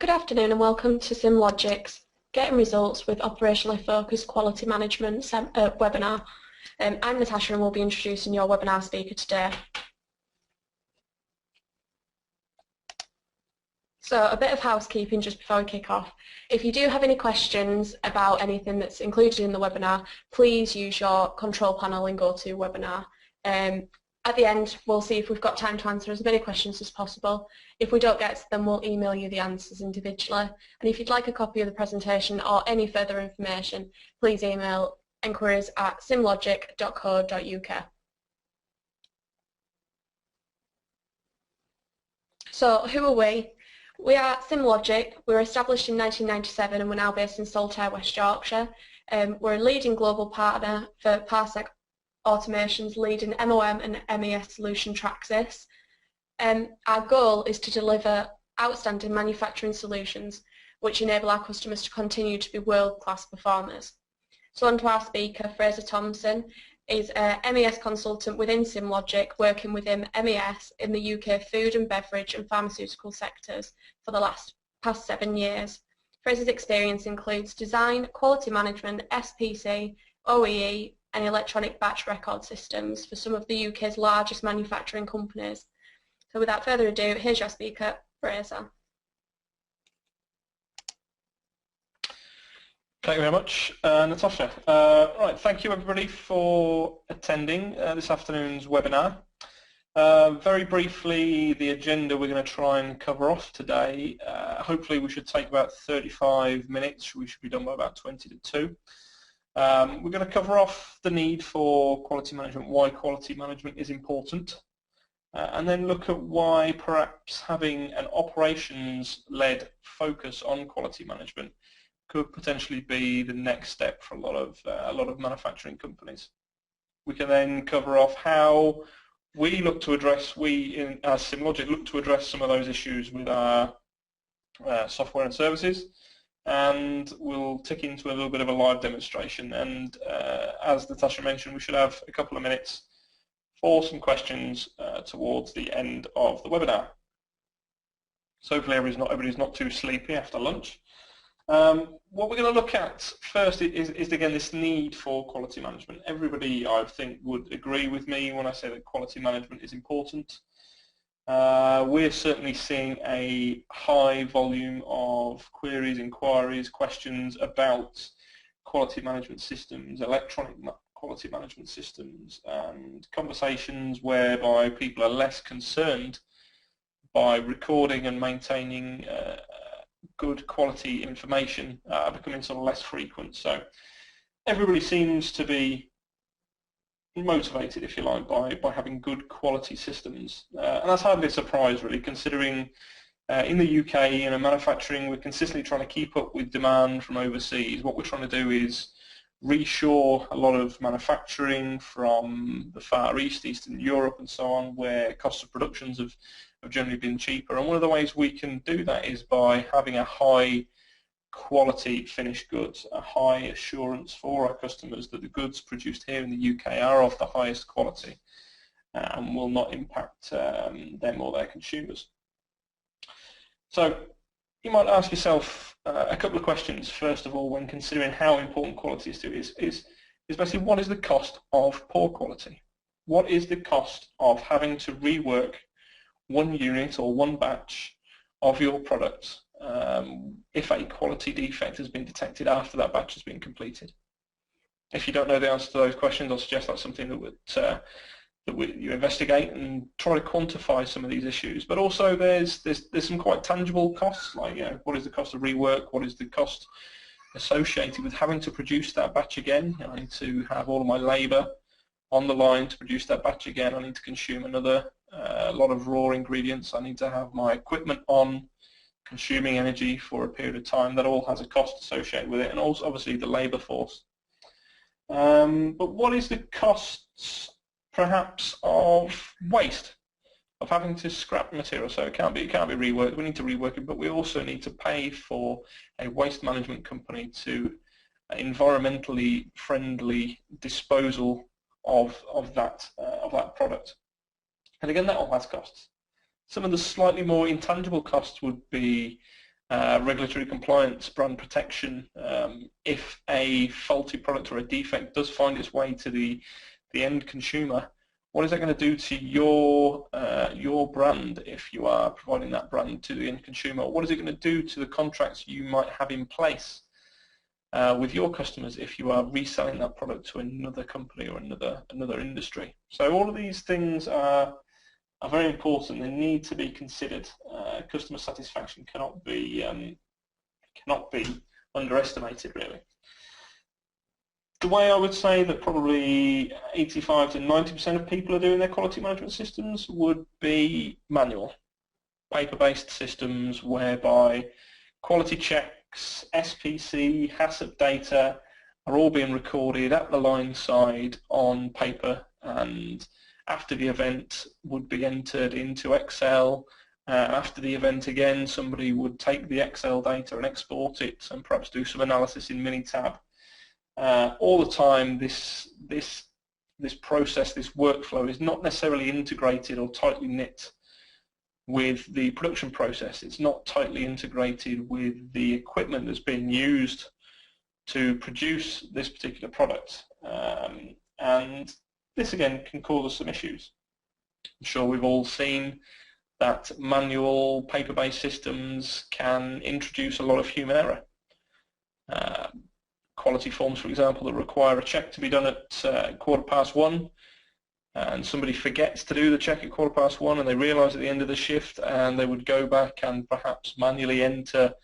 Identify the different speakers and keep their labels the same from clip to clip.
Speaker 1: Good afternoon and welcome to Cimlogic's Getting Results with Operationally Focused Quality Management webinar. I'm Natasha and will be introducing your webinar speaker today. So a bit of housekeeping just before we kick off. If you do have any questions about anything that's included in the webinar, please use your control panel in GoToWebinar. At the end, we'll see if we've got time to answer as many questions as possible. If we don't get to them, we'll email you the answers individually. And if you'd like a copy of the presentation or any further information, please email enquiries@cimlogic.co.uk. So who are we? We are Cimlogic. We were established in 1997 and we're now based in Saltaire, West Yorkshire. We're a leading global partner for Parsec Automation's leading MOM and MES solution TrakSYS. Our goal is to deliver outstanding manufacturing solutions which enable our customers to continue to be world-class performers. So on to our speaker, Fraser Thompson, is a MES consultant within Cimlogic, working within MES in the UK food and beverage and pharmaceutical sectors for the past 7 years. Fraser's experience includes design, quality management, SPC, OEE, and electronic batch record systems for some of the UK's largest manufacturing companies. So without further ado, here's your speaker, Fraser.
Speaker 2: Thank you very much, Natasha. Right, thank you everybody for attending this afternoon's webinar. Very briefly, the agenda we're going to try and cover off today. Hopefully we should take about 35 minutes. We should be done by about 20 to 2. We're going to cover off the need for quality management, why quality management is important, and then look at why perhaps having an operations-led focus on quality management could potentially be the next step for a lot of manufacturing companies. We can then cover off how we look to address, as Cimlogic look to address some of those issues with our software and services. And we'll tick into a little bit of a live demonstration, and as Natasha mentioned, we should have a couple of minutes for some questions towards the end of the webinar. So hopefully everybody's not too sleepy after lunch. What we're going to look at first is again this need for quality management. Everybody, I think, would agree with me when I say that quality management is important. We're certainly seeing a high volume of queries, inquiries, questions about quality management systems, electronic quality management systems, and conversations whereby people are less concerned by recording and maintaining good quality information becoming sort of less frequent. So everybody seems to be motivated, if you like, by having good quality systems, and that's hardly a surprise really, considering in the UK, manufacturing, we're consistently trying to keep up with demand from overseas. What we're trying to do is reshore a lot of manufacturing from the Far East, Eastern Europe and so on, where costs of productions have generally been cheaper, and one of the ways we can do that is by having a high quality finished goods, a high assurance for our customers that the goods produced here in the UK are of the highest quality and will not impact them or their consumers. So you might ask yourself a couple of questions, first of all, when considering how important quality is to you, is basically what is the cost of poor quality? What is the cost of having to rework one unit or one batch of your product if a quality defect has been detected after that batch has been completed? If you don't know the answer to those questions, I'll suggest that's something that you investigate and try to quantify some of these issues. But also there's some quite tangible costs, like what is the cost of rework, what is the cost associated with having to produce that batch again. I need to have all of my labour on the line to produce that batch again. I need to consume another lot of raw ingredients. I need to have my equipment on, consuming energy for a period of time. That all has a cost associated with it, and also obviously the labour force. But what is the costs perhaps of waste, of having to scrap material? So it can't be reworked. We need to rework it, but we also need to pay for a waste management company to environmentally friendly disposal of that product. And again, that all has costs. Some of the slightly more intangible costs would be regulatory compliance, brand protection. If a faulty product or a defect does find its way to the end consumer, what is that going to do to your brand if you are providing that brand to the end consumer? What is it going to do to the contracts you might have in place with your customers if you are reselling that product to another company or another industry? So all of these things are very important. They need to be considered. Customer satisfaction cannot be underestimated, really. The way I would say that probably 85 to 90% of people are doing their quality management systems would be manual, paper-based systems whereby quality checks, SPC, HACCP data are all being recorded at the line side on paper, and after the event would be entered into Excel. After the event again, somebody would take the Excel data and export it and perhaps do some analysis in Minitab. All the time, this process, this workflow is not necessarily integrated or tightly knit with the production process. It's not tightly integrated with the equipment that's being used to produce this particular product. And this again can cause us some issues. I'm sure we've all seen that manual paper-based systems can introduce a lot of human error. Quality forms, for example, that require a check to be done at 1:15, and somebody forgets to do the check at 1:15, and they realise at the end of the shift, and they would go back and perhaps manually enter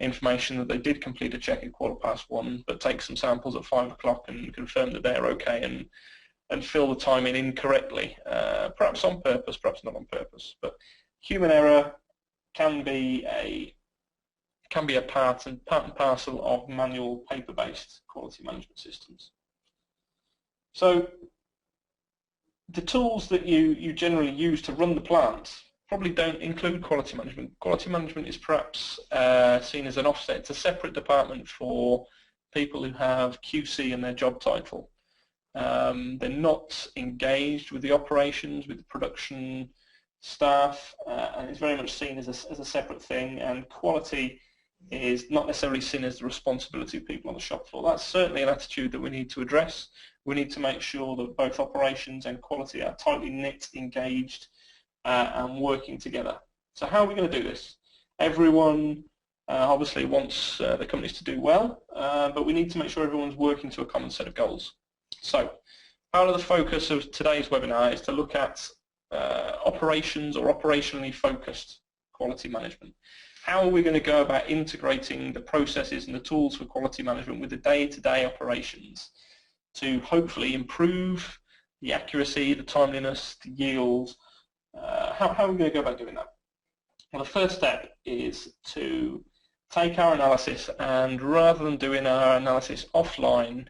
Speaker 2: information that they did complete a check at 1:15, but take some samples at 5 o'clock and confirm that they're okay, and fill the time in incorrectly, perhaps on purpose, perhaps not on purpose. But human error can be a part and parcel of manual paper-based quality management systems. So the tools that you generally use to run the plant probably don't include quality management. Quality management is perhaps seen as an offset. It's a separate department for people who have QC in their job title. They're not engaged with the operations, with the production staff, and it's very much seen as a separate thing, and quality is not necessarily seen as the responsibility of people on the shop floor. That's certainly an attitude that we need to address. We need to make sure that both operations and quality are tightly knit, engaged, and working together. So how are we going to do this? Everyone obviously wants the companies to do well, but we need to make sure everyone's working to a common set of goals. So part of the focus of today's webinar is to look at operations or operationally focused quality management. How are we going to go about integrating the processes and the tools for quality management with the day-to-day operations to hopefully improve the accuracy, the timeliness, the yield? How are we going to go about doing that? Well, the first step is to take our analysis, and rather than doing our analysis offline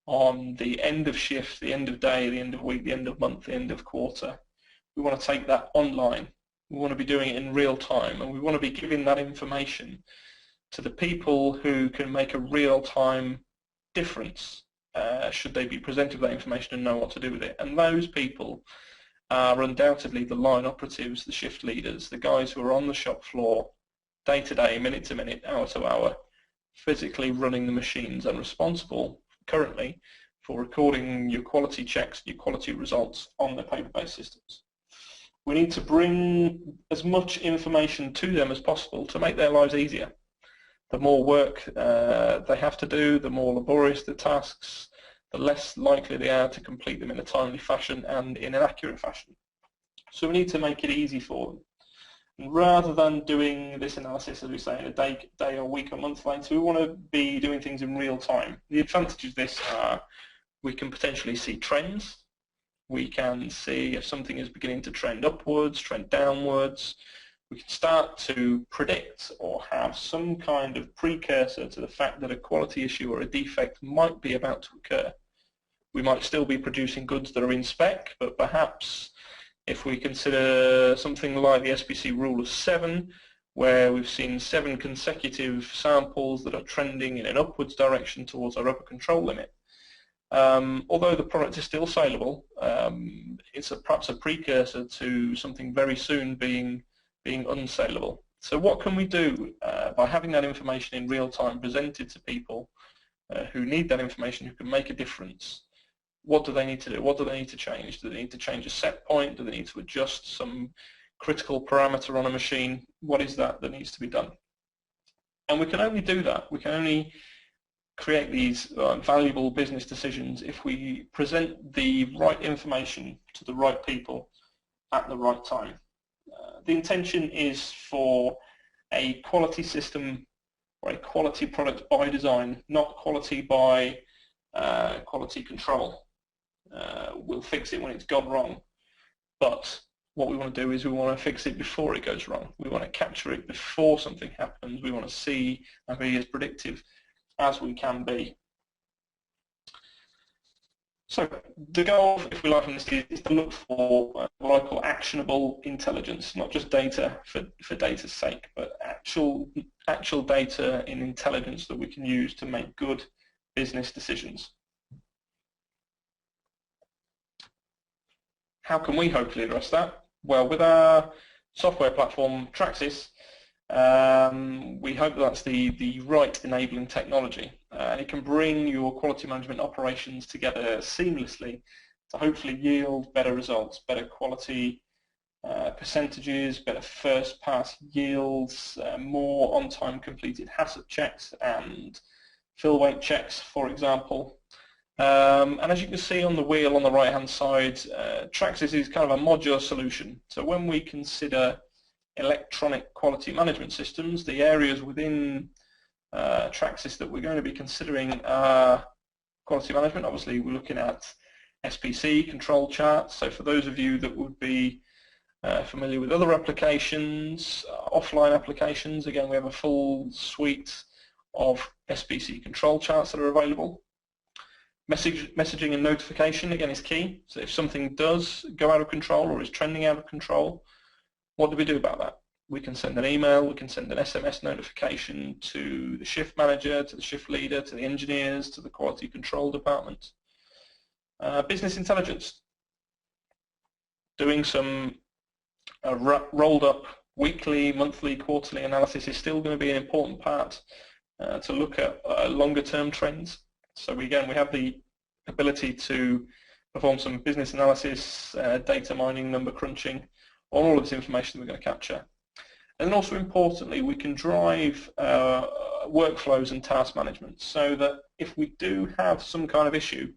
Speaker 2: on the end of shift, the end of day, the end of week, the end of month, the end of quarter, we want to take that online. We want to be doing it in real time, and we want to be giving that information to the people who can make a real-time difference should they be presented with that information and know what to do with it. And those people are undoubtedly the line operatives, the shift leaders, the guys who are on the shop floor day to day, minute to minute, hour to hour, physically running the machines and responsible currently for recording your quality checks, your quality results on the paper-based systems. We need to bring as much information to them as possible to make their lives easier. The more work they have to do, the more laborious the tasks, the less likely they are to complete them in a timely fashion and in an accurate fashion. So we need to make it easy for them. And rather than doing this analysis, as we say, in a day or week or month later, we want to be doing things in real time. The advantages of this are we can potentially see trends. We can see if something is beginning to trend upwards, trend downwards. We can start to predict or have some kind of precursor to the fact that a quality issue or a defect might be about to occur. We might still be producing goods that are in spec, but perhaps if we consider something like the SPC rule of 7, where we've seen 7 consecutive samples that are trending in an upwards direction towards our upper control limit, although the product is still saleable, it's perhaps a precursor to something very soon being unsaleable. So what can we do by having that information in real time presented to people who need that information, who can make a difference? What do they need to do? What do they need to change? Do they need to change a set point? Do they need to adjust some critical parameter on a machine? What is that needs to be done? And we can only do that. We can only create these valuable business decisions if we present the right information to the right people at the right time. The intention is for a quality system or a quality product by design, not quality by quality control. We'll fix it when it's gone wrong, but what we want to do is we want to fix it before it goes wrong. We want to capture it before something happens. We want to see and be as predictive as we can be. So the goal, if we like, from this is to look for what I call actionable intelligence, not just data for data's sake, but actual data in intelligence that we can use to make good business decisions. How can we hopefully address that? Well, with our software platform, TrakSYS, we hope that's the right enabling technology, and it can bring your quality management operations together seamlessly to hopefully yield better results, better quality percentages, better first pass yields, more on-time completed HACCP checks and fill weight checks, for example. And as you can see on the wheel on the right hand side, TrakSYS is kind of a modular solution. So when we consider electronic quality management systems, the areas within TrakSYS that we're going to be considering are quality management. Obviously we're looking at SPC control charts, so for those of you that would be familiar with other applications, offline applications, again we have a full suite of SPC control charts that are available. Messaging and notification again is key, so if something does go out of control or is trending out of control, what do we do about that? We can send an email, we can send an SMS notification to the shift manager, to the shift leader, to the engineers, to the quality control department. Business intelligence. Doing some rolled up weekly, monthly, quarterly analysis is still going to be an important part to look at longer term trends. So again, we have the ability to perform some business analysis, data mining, number crunching, on all of this information we're going to capture. And then also importantly, we can drive workflows and task management so that if we do have some kind of issue,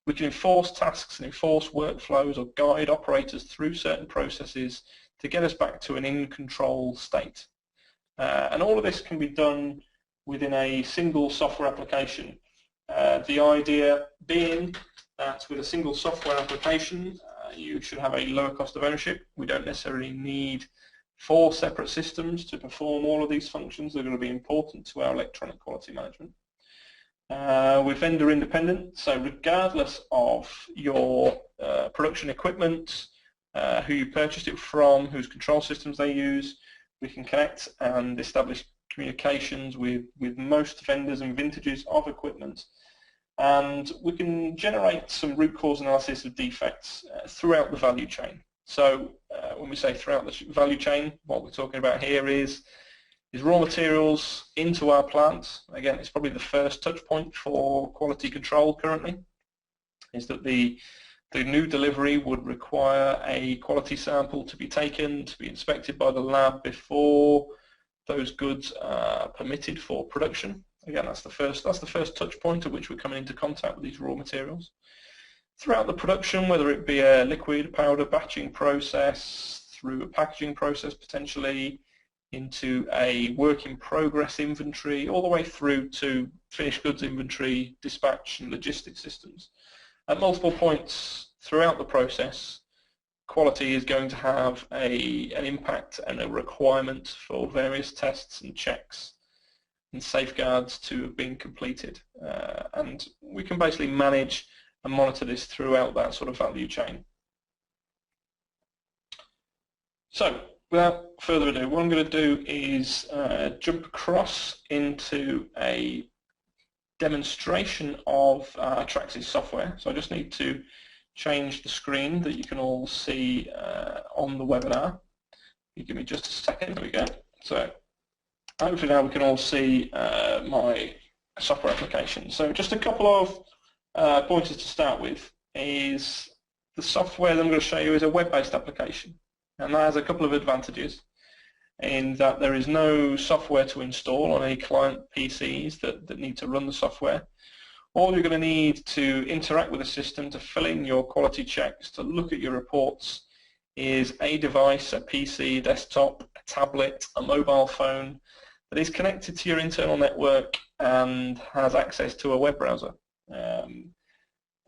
Speaker 2: we can enforce tasks and enforce workflows or guide operators through certain processes to get us back to an in-control state. And all of this can be done within a single software application. The idea being that with a single software application, you should have a lower cost of ownership. We don't necessarily need 4 separate systems to perform all of these functions that are going to be important to our electronic quality management. We're vendor independent, so regardless of your production equipment, who you purchased it from, whose control systems they use, we can connect and establish communications with most vendors and vintages of equipment. And we can generate some root cause analysis of defects throughout the value chain. So when we say throughout the value chain, what we're talking about here is raw materials into our plant. Again, it's probably the first touch point for quality control currently, is that the new delivery would require a quality sample to be taken, to be inspected by the lab before those goods are permitted for production. Again, that's the first touch point at which we're coming into contact with these raw materials. Throughout the production, whether it be a liquid, powder batching process, through a packaging process potentially, into a work in progress inventory, all the way through to finished goods inventory, dispatch and logistics systems. At multiple points throughout the process, quality is going to have an impact and a requirement for various tests and checks and safeguards to have been completed. And we can basically manage and monitor this throughout that sort of value chain. So without further ado, what I'm going to do is jump across into a demonstration of TrakSYS software. So I just need to change the screen that you can all see on the webinar. You give me just a second. There we go. So hopefully now we can all see my software application. So just a couple of pointers to start with is the software that I'm going to show you is a web-based application, and that has a couple of advantages in that there is no software to install on any client PCs that need to run the software. All you're going to need to interact with the system, to fill in your quality checks, to look at your reports, is a device, a PC, desktop, a tablet, a mobile phone that is connected to your internal network and has access to a web browser.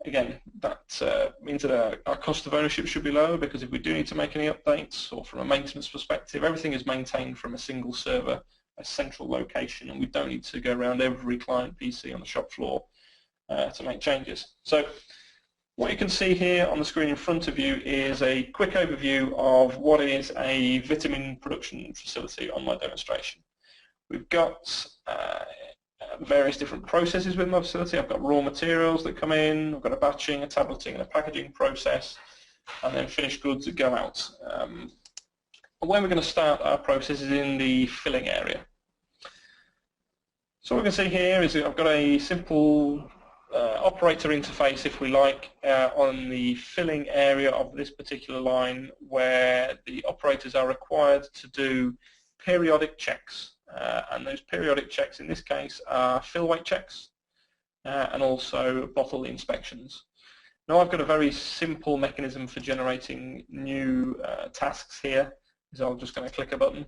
Speaker 2: Again, that means that our cost of ownership should be lower, because if we do need to make any updates, or from a maintenance perspective, everything is maintained from a single server, a central location, and we don't need to go around every client PC on the shop floor to make changes. So what you can see here on the screen in front of you is a quick overview of what is a vitamin production facility on my demonstration. We've got various different processes within my facility. I've got raw materials that come in, I've got a batching, a tableting and a packaging process, and then finished goods that go out. And where we're going to start our process is in the filling area. So what we can see here is that I've got a simple operator interface, if we like, on the filling area of this particular line, where the operators are required to do periodic checks. And those periodic checks in this case are fill weight checks and also bottle inspections. Now I've got a very simple mechanism for generating new tasks here, so I'm just going to click a button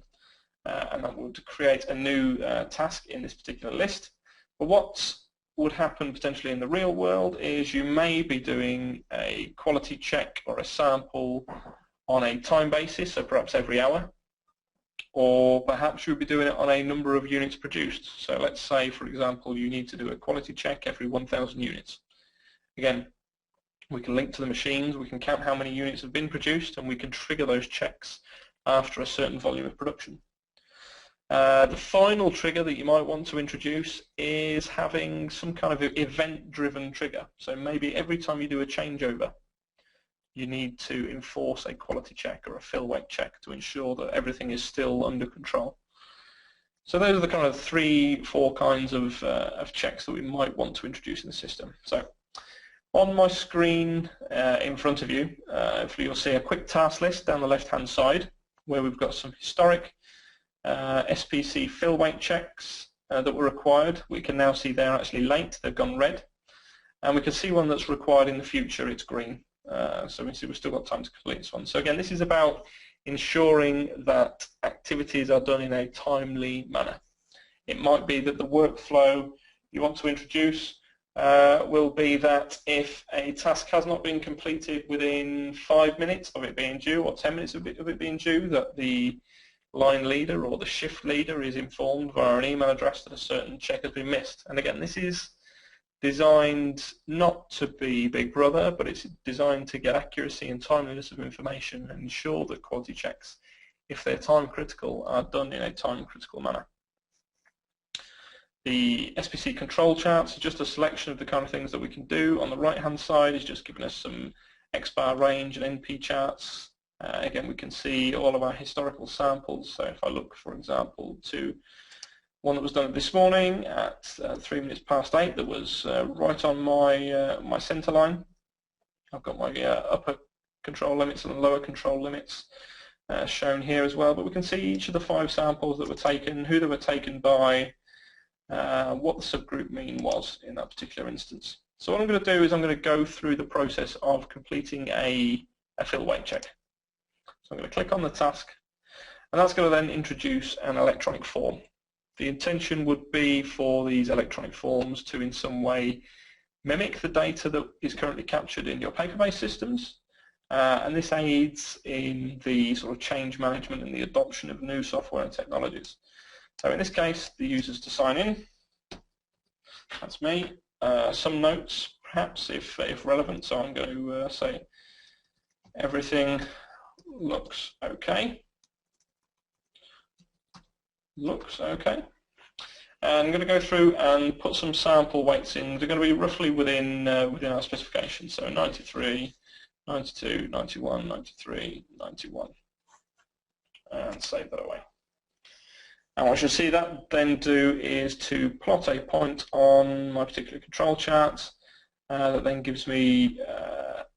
Speaker 2: and that would create a new task in this particular list. But what would happen potentially in the real world is you may be doing a quality check or a sample on a time basis, so perhaps every hour, or perhaps you'll be doing it on a number of units produced. So let's say, for example, you need to do a quality check every 1,000 units. Again, we can link to the machines, we can count how many units have been produced, and we can trigger those checks after a certain volume of production. The final trigger that you might want to introduce is having some kind of event-driven trigger. So maybe every time you do a changeover, you need to enforce a quality check or a fill weight check to ensure that everything is still under control. So those are the kind of 3-4 kinds of checks that we might want to introduce in the system. So on my screen in front of you, you'll see a quick task list down the left-hand side, where we've got some historic SPC fill weight checks that were required. We can now see they're actually late, they've gone red. And we can see one that's required in the future, it's green. So we see we've still got time to complete this one. So again, this is about ensuring that activities are done in a timely manner. It might be that the workflow you want to introduce will be that if a task has not been completed within 5 minutes of it being due, or 10 minutes of it being due, that the line leader or the shift leader is informed via an email address that a certain check has been missed. And again, this is designed not to be Big Brother, but it's designed to get accuracy and timeliness of information and ensure that quality checks, if they're time critical, are done in a time critical manner. The SPC control charts are just a selection of the kind of things that we can do. On the right hand side is just giving us some X-bar range and NP charts. Again, we can see all of our historical samples. So if I look, for example, to one that was done this morning at 8:03 that was right on my center line. I've got my upper control limits and lower control limits shown here as well, but we can see each of the 5 samples that were taken, who they were taken by, what the subgroup mean was in that particular instance. So what I'm going to do is I'm going to go through the process of completing a fill weight check. So I'm going to click on the task, and that's going to then introduce an electronic form. The intention would be for these electronic forms to in some way mimic the data that is currently captured in your paper-based systems, and this aids in the sort of change management and the adoption of new software and technologies. So in this case, the user's to sign in. That's me. Some notes, perhaps, if relevant. So I'm going to say everything looks okay. Looks okay. And I'm going to go through and put some sample weights in. They're going to be roughly within our specification. So 93, 92, 91, 93, 91. And save that away. And what I should see that then do is to plot a point on my particular control chart that then gives me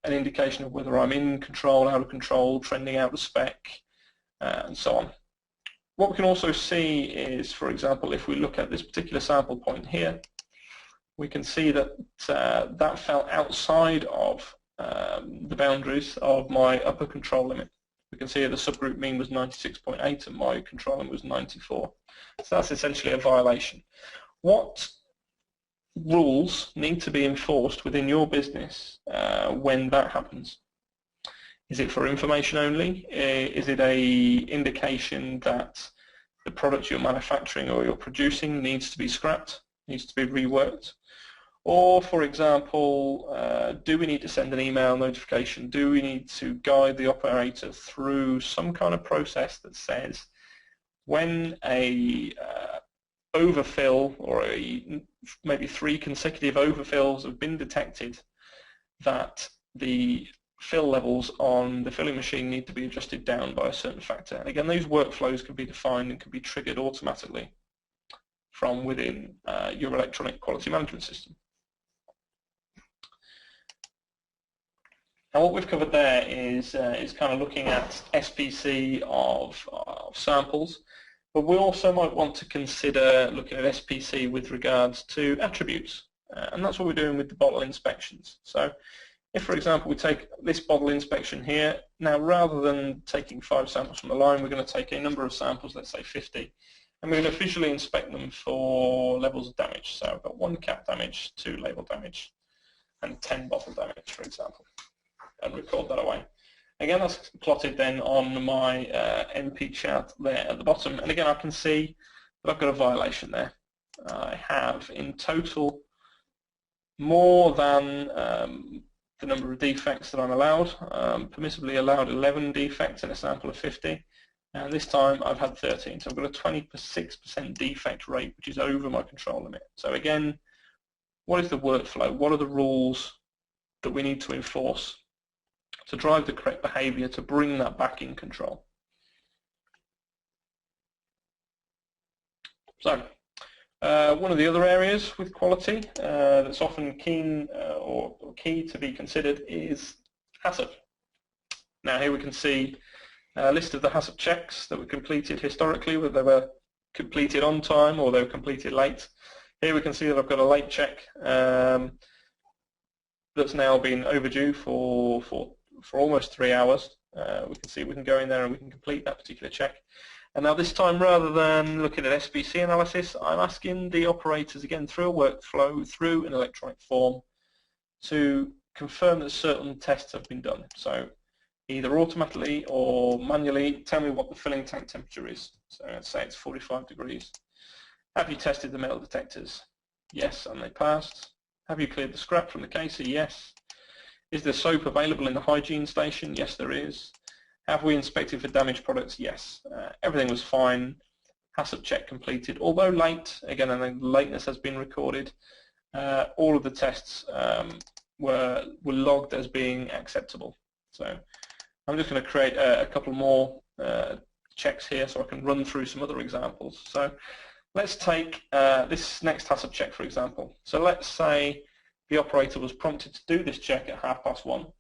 Speaker 2: an indication of whether I'm in control, out of control, trending out of spec, and so on. What we can also see is, for example, if we look at this particular sample point here, we can see that that fell outside of the boundaries of my upper control limit. We can see the subgroup mean was 96.8 and my control limit was 94. So that's essentially a violation. What rules need to be enforced within your business when that happens? Is it for information only? Is it a indication that the product you're manufacturing or you're producing needs to be scrapped, needs to be reworked? Or, for example, do we need to send an email notification? Do we need to guide the operator through some kind of process that says when a overfill or maybe 3 consecutive overfills have been detected, that the fill levels on the filling machine need to be adjusted down by a certain factor? And again, those workflows can be defined and can be triggered automatically from within your electronic quality management system. Now what we've covered there is kind of looking at SPC of samples, but we also might want to consider looking at SPC with regards to attributes, and that's what we're doing with the bottle inspections. So if, for example, we take this bottle inspection here, now rather than taking 5 samples from the line, we're going to take a number of samples, let's say 50, and we're going to visually inspect them for levels of damage. So I've got 1 cap damage, 2 label damage, and 10 bottle damage, for example, and record that away. Again, that's plotted then on my NP chart there at the bottom, and again I can see that I've got a violation there. I have in total more than the number of defects that I'm allowed, permissibly allowed 11 defects in a sample of 50, and this time I've had 13, so I've got a 26% defect rate, which is over my control limit. So again, what is the workflow? What are the rules that we need to enforce to drive the correct behavior to bring that back in control? So one of the other areas with quality that's often keen or key to be considered is HACCP. Now here we can see a list of the HACCP checks that were completed historically, whether they were completed on time or they were completed late. Here we can see that I've got a late check that's now been overdue for almost 3 hours. We can see we can go in there and we can complete that particular check. And now this time, rather than looking at SPC analysis, I'm asking the operators again through a workflow, through an electronic form, to confirm that certain tests have been done. So either automatically or manually tell me what the filling tank temperature is. So let's say it's 45 degrees. Have you tested the metal detectors? Yes, and they passed. Have you cleared the scrap from the caser? Yes. Is there soap available in the hygiene station? Yes, there is. Have we inspected for damaged products? Yes. Everything was fine. HACCP check completed. Although late, again, I think lateness has been recorded. All of the tests were logged as being acceptable. So I'm just going to create a couple more checks here so I can run through some other examples. So let's take this next HACCP check, for example. So let's say the operator was prompted to do this check at 1:30.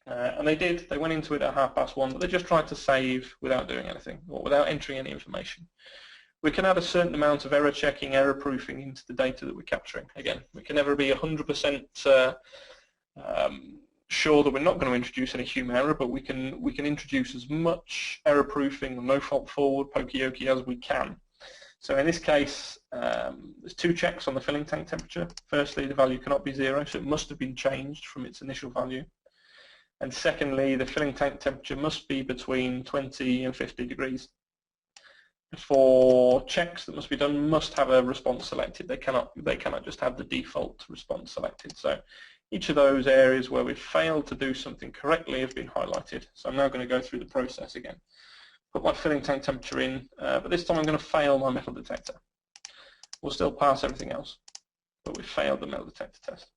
Speaker 2: And they did. They went into it at 1:30, but they just tried to save without doing anything or without entering any information. We can add a certain amount of error checking, error proofing into the data that we're capturing. Again, we can never be 100% sure that we're not going to introduce any human error, but we can introduce as much error proofing or no fault forward, pokey-okey as we can. So in this case, there's 2 checks on the filling tank temperature. Firstly, the value cannot be 0, so it must have been changed from its initial value. And secondly, the filling tank temperature must be between 20 and 50 degrees. For checks that must be done, must have a response selected. They cannot just have the default response selected. So each of those areas where we've failed to do something correctly have been highlighted. So I'm now going to go through the process again. Put my filling tank temperature in, but this time I'm going to fail my metal detector. We'll still pass everything else, but we failed the metal detector test.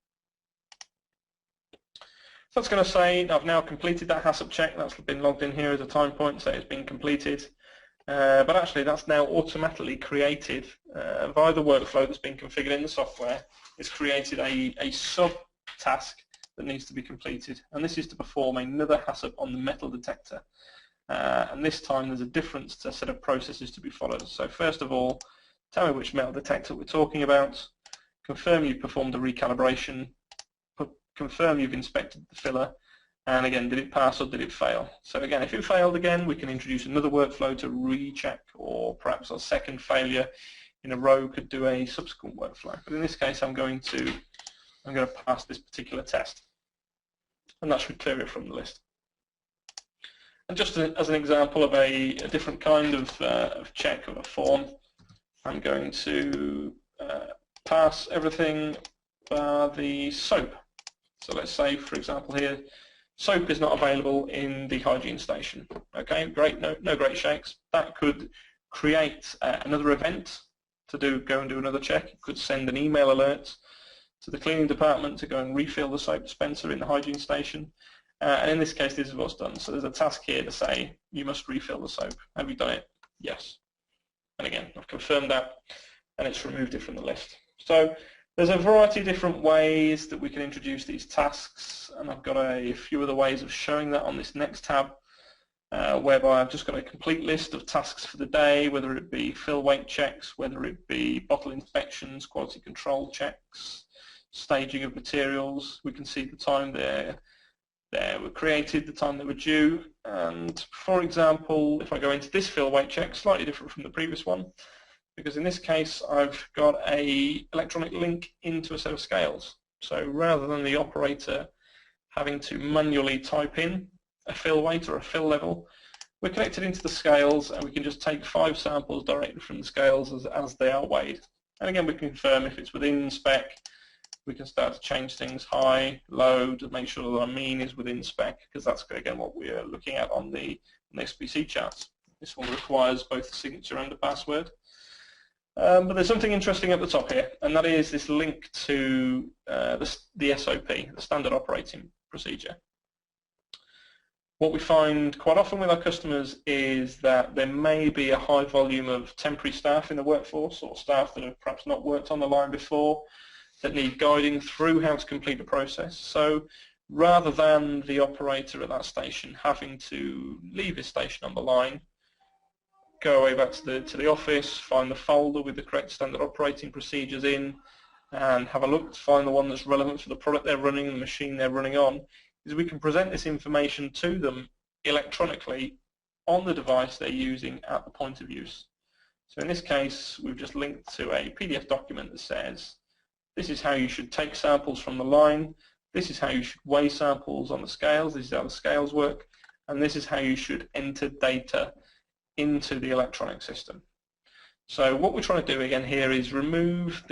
Speaker 2: So that's going to say I've now completed that HACCP check. That's been logged in here as a time point, so it's been completed. but actually that's now automatically created via the workflow that's been configured in the software. It's created a sub-task that needs to be completed, and this is to perform another HACCP on the metal detector. And this time there's a different set of processes to be followed. So first of all, tell me which metal detector we're talking about, confirm you've performed a recalibration, confirm you've inspected the filler, and again, did it pass or did it fail? So again, if it failed again, we can introduce another workflow to recheck, or perhaps our second failure in a row could do a subsequent workflow. But in this case, I'm going to pass this particular test, and that should clear it from the list. And just as an example of a different kind of check of a form, I'm going to pass everything bar the soap. So let's say, for example, here, soap is not available in the hygiene station. Okay, great, no great shakes. That could create another event to go and do another check. It could send an email alert to the cleaning department to go and refill the soap dispenser in the hygiene station. And in this case, this is what's done. So there's a task here to say, you must refill the soap. Have you done it? Yes. And again, I've confirmed that, and it's removed it from the list. So there's a variety of different ways that we can introduce these tasks, and I've got a few other ways of showing that on this next tab, whereby I've just got a complete list of tasks for the day, whether it be fill weight checks, whether it be bottle inspections, quality control checks, staging of materials. We can see the time they were created, the time they were due, and for example, if I go into this fill weight check, slightly different from the previous one, because in this case I've got an electronic link into a set of scales. So rather than the operator having to manually type in a fill weight or a fill level, we're connected into the scales, and we can just take 5 samples directly from the scales as they are weighed. And again, we can confirm if it's within spec. We can start to change things high, low, to make sure that our mean is within spec, because that's again what we are looking at on the SPC charts. This one requires both a signature and a password. But there's something interesting at the top here, and that is this link to the SOP, the Standard Operating Procedure. What we find quite often with our customers is that there may be a high volume of temporary staff in the workforce, or staff that have perhaps not worked on the line before, that need guiding through how to complete the process. So rather than the operator at that station having to leave his station on the line, go away back to the office, find the folder with the correct standard operating procedures in, and have a look to find the one that's relevant for the product they're running, the machine they're running on, is we can present this information to them electronically on the device they're using at the point of use. So in this case, we've just linked to a PDF document that says, this is how you should take samples from the line, this is how you should weigh samples on the scales, this is how the scales work, and this is how you should enter data into the electronic system. So what we're trying to do again here is remove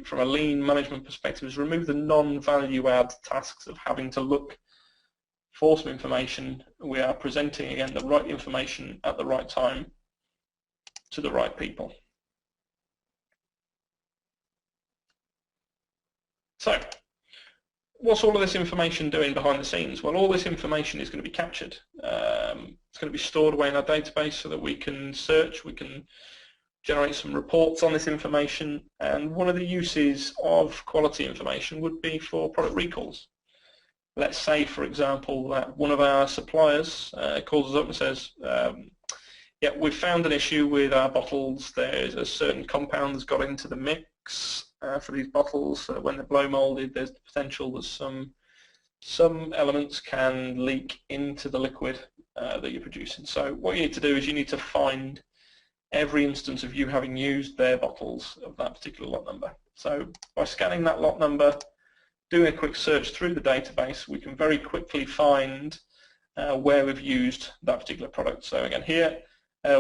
Speaker 2: from a lean management perspective, is remove the non-value add tasks of having to look for some information. We are presenting again the right information at the right time to the right people. So, what's all of this information doing behind the scenes? Well, all this information is going to be captured. It's going to be stored away in our database so that we can search, we can generate some reports on this information, and one of the uses of quality information would be for product recalls. Let's say, for example, that one of our suppliers calls us up and says, yeah, we've found an issue with our bottles, there's a certain compound that's got into the mix for these bottles. When they're blow molded, there's the potential that some elements can leak into the liquid that you're producing. So what you need to do is you need to find every instance of you having used their bottles of that particular lot number. So by scanning that lot number, doing a quick search through the database, we can very quickly find where we've used that particular product. So again, here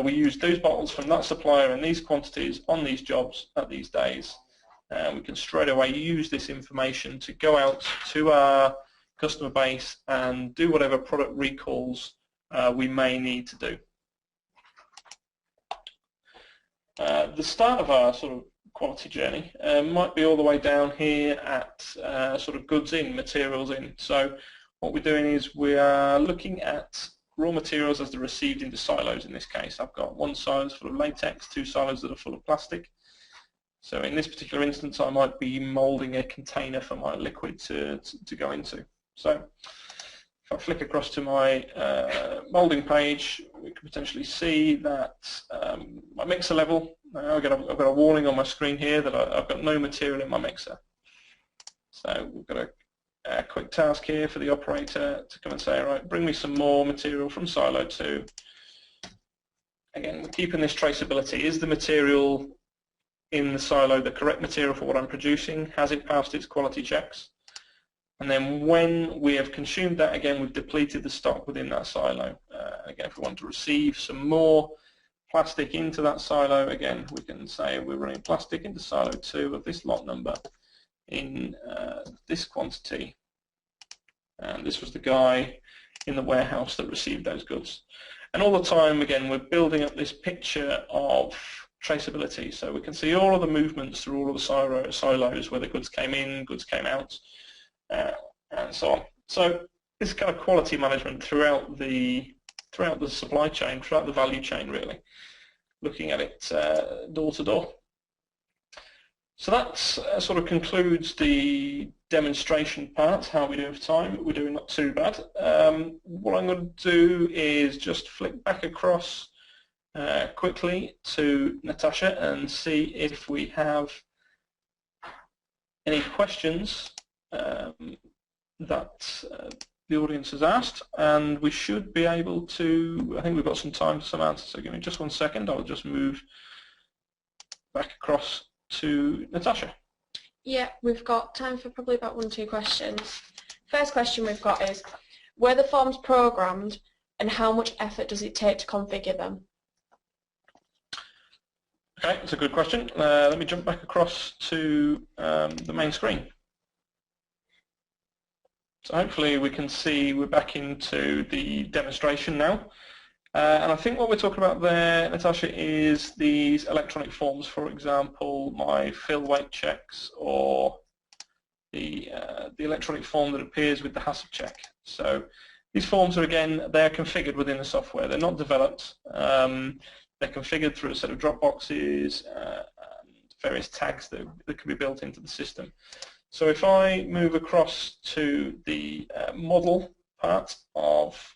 Speaker 2: we used those bottles from that supplier in these quantities on these jobs at these days. We can straight away use this information to go out to our customer base and do whatever product recalls we may need to do. The start of our sort of quality journey might be all the way down here at sort of goods in, materials in. So what we're doing is we are looking at raw materials as they're received into silos in this case. I've got one silo full of latex, two silos that are full of plastic. So in this particular instance, I might be moulding a container for my liquid to go into. So if I flick across to my moulding page, we can potentially see that my mixer level, I've got a warning on my screen here that I've got no material in my mixer. So we've got a quick task here for the operator to come and say, right, bring me some more material from silo 2. Again, we're keeping this traceability. Is the material in the silo the correct material for what I'm producing? Has it passed its quality checks? And then when we have consumed that, again, we've depleted the stock within that silo. Again, if we want to receive some more plastic into that silo, again, we can say we're running plastic into silo 2 of this lot number in this quantity. And this was the guy in the warehouse that received those goods. And all the time, again, we're building up this picture of traceability. So we can see all of the movements through all of the silos where the goods came in, goods came out, and so on. So this kind of quality management throughout the supply chain, throughout the value chain, really, looking at it door to door. So that sort of concludes the demonstration part. How are we doing for time? We're doing not too bad. What I'm going to do is just flick back across quickly to Natasha and see if we have any questions that the audience has asked, and we should be able to, I think we've got some time for some answers, so give me just 1 second. I'll just move back across to Natasha.
Speaker 1: Yeah, we've got time for probably about 1 or 2 questions. First question we've got is, were the forms programmed and how much effort does it take to configure them?
Speaker 2: Okay, that's a good question. Let me jump back across to the main screen. So hopefully we can see we're back into the demonstration now. And I think what we're talking about there, Natasha, is these electronic forms, for example, my fill weight checks or the electronic form that appears with the HACCP check. So these forms are, again, they're configured within the software. They're not developed. They're configured through a set of drop boxes, various tags that can be built into the system. So if I move across to the model part of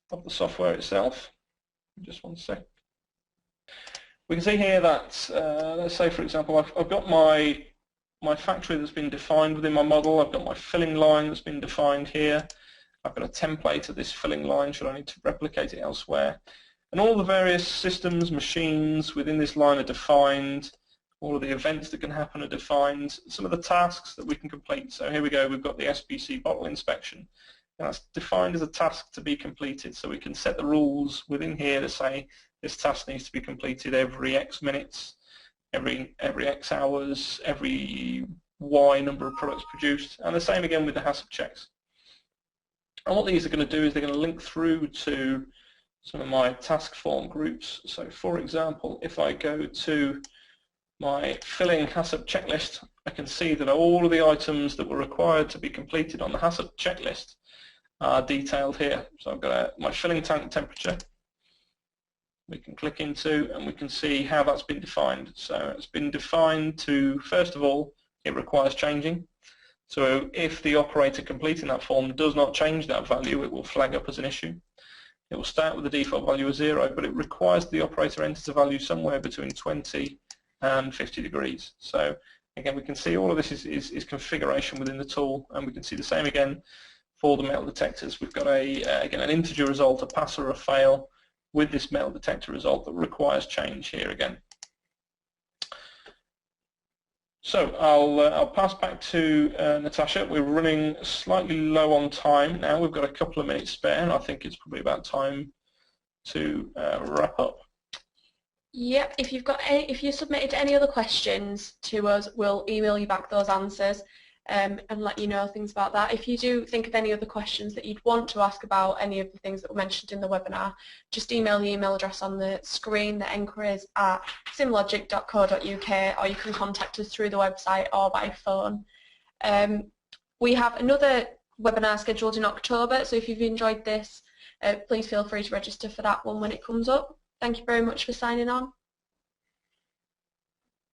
Speaker 2: the software itself, just 1 sec. We can see here that, let's say for example, I've got my factory that's been defined within my model. I've got my filling line that's been defined here. I've got a template of this filling line should I need to replicate it elsewhere. And all the various systems, machines within this line are defined. All of the events that can happen are defined. Some of the tasks that we can complete. So here we go, we've got the SPC bottle inspection. And that's defined as a task to be completed. So we can set the rules within here to say this task needs to be completed every X minutes, every X hours, every Y number of products produced. And the same again with the HACCP checks. And what these are going to do is they're going to link through to some of my task form groups. So for example, if I go to my filling HACCP checklist, I can see that all of the items that were required to be completed on the HACCP checklist are detailed here. So I've got my filling tank temperature we can click into, and we can see how that's been defined. So it's been defined to, first of all, it requires changing. So if the operator completing that form does not change that value, it will flag up as an issue. It will start with the default value of 0, but it requires the operator enters a value somewhere between 20 and 50 degrees. So again, we can see all of this is configuration within the tool, and we can see the same again for the metal detectors. We've got again an integer result, a pass or a fail, with this metal detector result that requires change here again. So I'll pass back to Natasha. We're running slightly low on time now. We've got a couple of minutes spare, and I think it's probably about time to wrap up.
Speaker 1: Yep. If you submitted any other questions to us, we'll email you back those answers and let you know things about that. If you do think of any other questions that you'd want to ask about any of the things that were mentioned in the webinar, just email the email address on the screen, the enquiries@cimlogic.co.uk, or you can contact us through the website or by phone. We have another webinar scheduled in October, so if you've enjoyed this, please feel free to register for that one when it comes up. Thank you very much for signing on.